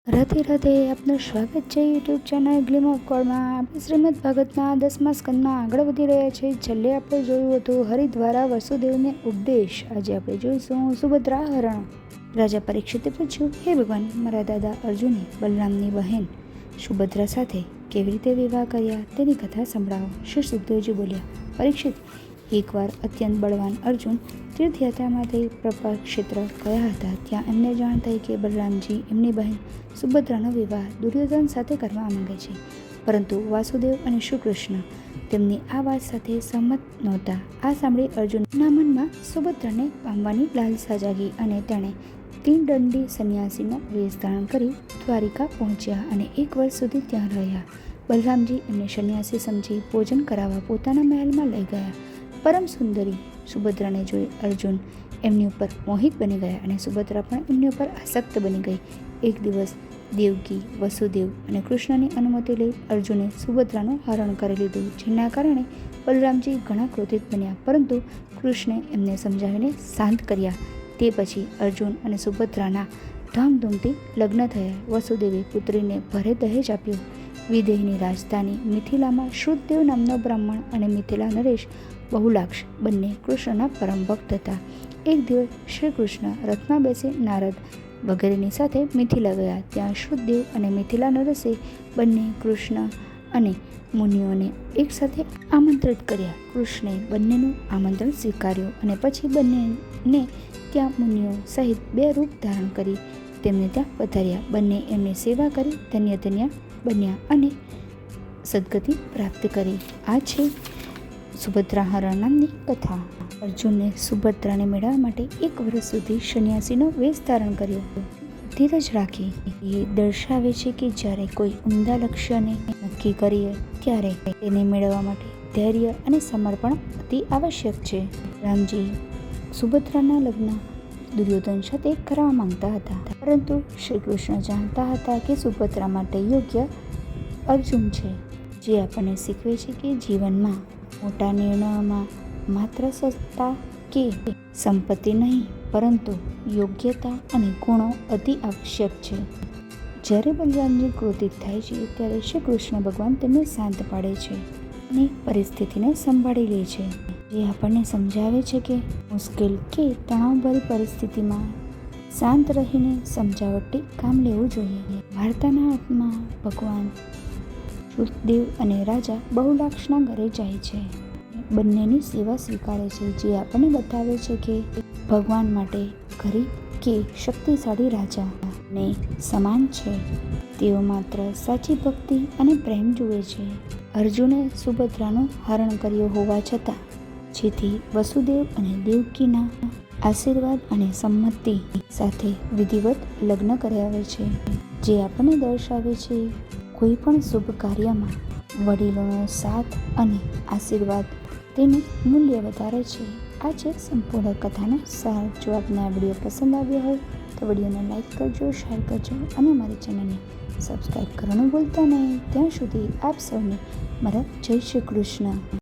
રાધે રાધે, આપનું સ્વાગત છે યુટ્યુબ ચેનલ ગ્લિમ ઓફ ગોડમાં. આપણે શ્રીમદ ભાગવતના 10મા સ્કંદમાં આગળ વધી રહ્યા છીએ. છેલ્લે આપણે જોયું હતું હરિદ્વારા વસુદેવને ઉપદેશ. આજે આપણે જોઈશું સુભદ્રા હરણ. રાજા પરીક્ષિતે પૂછ્યું, હે ભગવાન, મારા દાદા અર્જુને બલરામની બહેન સુભદ્રા સાથે કેવી રીતે વિવાહ કર્યા તેની કથા સંભળાવો. શ્રી સુખદેવજી બોલ્યા, પરીક્ષિત, એકવાર અત્યંત બળવાન અર્જુન તીર્થયાત્રા માટે પ્રભાસ ક્ષેત્ર ગયા હતા. ત્યાં એમને જાણ થઈ કે બલરામજી એમની બહેન સુભદ્રાનો વિવાહ દુર્યોધન સાથે કરવા માંગે છે, પરંતુ વાસુદેવ અને શ્રી કૃષ્ણ તેમની આ વાત સાથે સહમત નહોતા. આ સાંભળી અર્જુનના મનમાં સુભદ્રાને પામવાની લાલસા જાગી અને તેણે તીનદંડી સંન્યાસીનો વેશ ધારણ કરી દ્વારિકા પહોંચ્યા અને 1 વર્ષ સુધી ત્યાં રહ્યા. બલરામજી એમને સંન્યાસી સમજી ભોજન કરાવવા પોતાના મહેલમાં લઈ ગયા. પરમ સુંદરી સુભદ્રાને જોઈ અર્જુન એમની ઉપર મોહિત બની ગયા અને સુભદ્રા પણ એમની ઉપર આસક્ત બની ગઈ. એક દિવસ દેવકી, વસુદેવ અને કૃષ્ણની અનુમતિ લઈ અર્જુને સુભદ્રાનું હરણ કરી લીધું, જેના કારણે બલરામજી ઘણા ક્રોધિત બન્યા, પરંતુ કૃષ્ણે એમને સમજાવીને શાંત કર્યા. તે પછી અર્જુન અને સુભદ્રાના ધામધૂમથી લગ્ન થયા. વસુદેવે પુત્રીને ભરે દહેજ આપ્યું. વિદેહની રાજધાની મિથિલામાં શ્રુતદેવ નામનો બ્રાહ્મણ અને મિથિલા નરેશ બહુલાક્ષ બંને કૃષ્ણના પરમ ભક્ત હતા. એક દિવસ શ્રી કૃષ્ણ રથમાં બેસી નારદ વગેરેની સાથે મિથિલા ગયા. ત્યાં શ્રુતદેવ અને મિથિલા નરેશે બંને કૃષ્ણ અને મુનિઓને એકસાથે આમંત્રિત કર્યા. કૃષ્ણે બંનેનું આમંત્રણ સ્વીકાર્યું અને પછી બંનેને ત્યાં મુનિઓ સહિત 2 રૂપ ધારણ કરી તેમને ત્યાં પધાર્યા. બંને એમની સેવા કરી ધન્ય બન્યા અને સદગતિ પ્રાપ્ત કરી. આ છે સુભદ્રા હરણ નામની કથા. અર્જુને સુભદ્રાને મેળવવા માટે 1 વર્ષ સુધી સંન્યાસીનો વેશ ધારણ કર્યો. ધીરજ રાખી. એ દર્શાવે છે કે જ્યારે કોઈ ઉમદા લક્ષ્યને નક્કી કરીએ ત્યારે તેને મેળવવા માટે ધૈર્ય અને સમર્પણ અતિ આવશ્યક છે. રામજી સુભદ્રાના લગ્ન દુર્યોધન સાથે કરવા માંગતા હતા, પરંતુ શ્રી કૃષ્ણ જાણતા હતા કે સુભદ્રા માટે યોગ્ય અર્જુન છે, જે આપણને શીખવે છે કે જીવનમાં મોટા નિર્ણયોમાં માત્ર સત્તા કે સંપત્તિ નહીં, પરંતુ યોગ્યતા અને ગુણો અતિ આવશ્યક છે. જ્યારે બલરામજી ક્રોધિત થાય છે ત્યારે શ્રી કૃષ્ણ ભગવાન તેમને શાંત પાડે છે અને પરિસ્થિતિને સંભાળી લે છે, જે આપણને સમજાવે છે કે મુશ્કેલ કે તણાવભરી પરિસ્થિતિમાં શાંત રહીને સમજાવટી કામ લેવું જોઈએ. વાર્તાના અંતમાં ભગવાન શ્રુતદેવ અને રાજા બહુલાક્ષના ઘરે જાય છે. બંનેની સેવા સ્વીકારે છે, જે આપણને બતાવે છે કે ભગવાન માટે ગરીબ કે શક્તિશાળી રાજા ને સમાન છે. તેઓ માત્ર સાચી ભક્તિ અને પ્રેમ જુએ છે. અર્જુને સુભદ્રાનું હરણ કર્યું હોવા છતાં, જેથી વસુદેવ અને દેવકીના આશીર્વાદ અને સંમતિ સાથે વિધિવત લગ્ન કરાવે છે, જે આપણને દર્શાવે છે કોઈ પણ શુભ કાર્યમાં વડીલોનો સાથ અને આશીર્વાદ તેનું મૂલ્ય વધારે છે. આ છે સંપૂર્ણ કથાનો સાર. જો આપને આ વિડીયો પસંદ આવ્યો હોય તો વિડીયોને લાઈક કરજો, શેર કરજો અને મારી ચેનલને સબસ્ક્રાઈબ કરવાનું ભૂલતા નહીં. ત્યાં સુધી આપ સૌને મારા જય શ્રી કૃષ્ણ.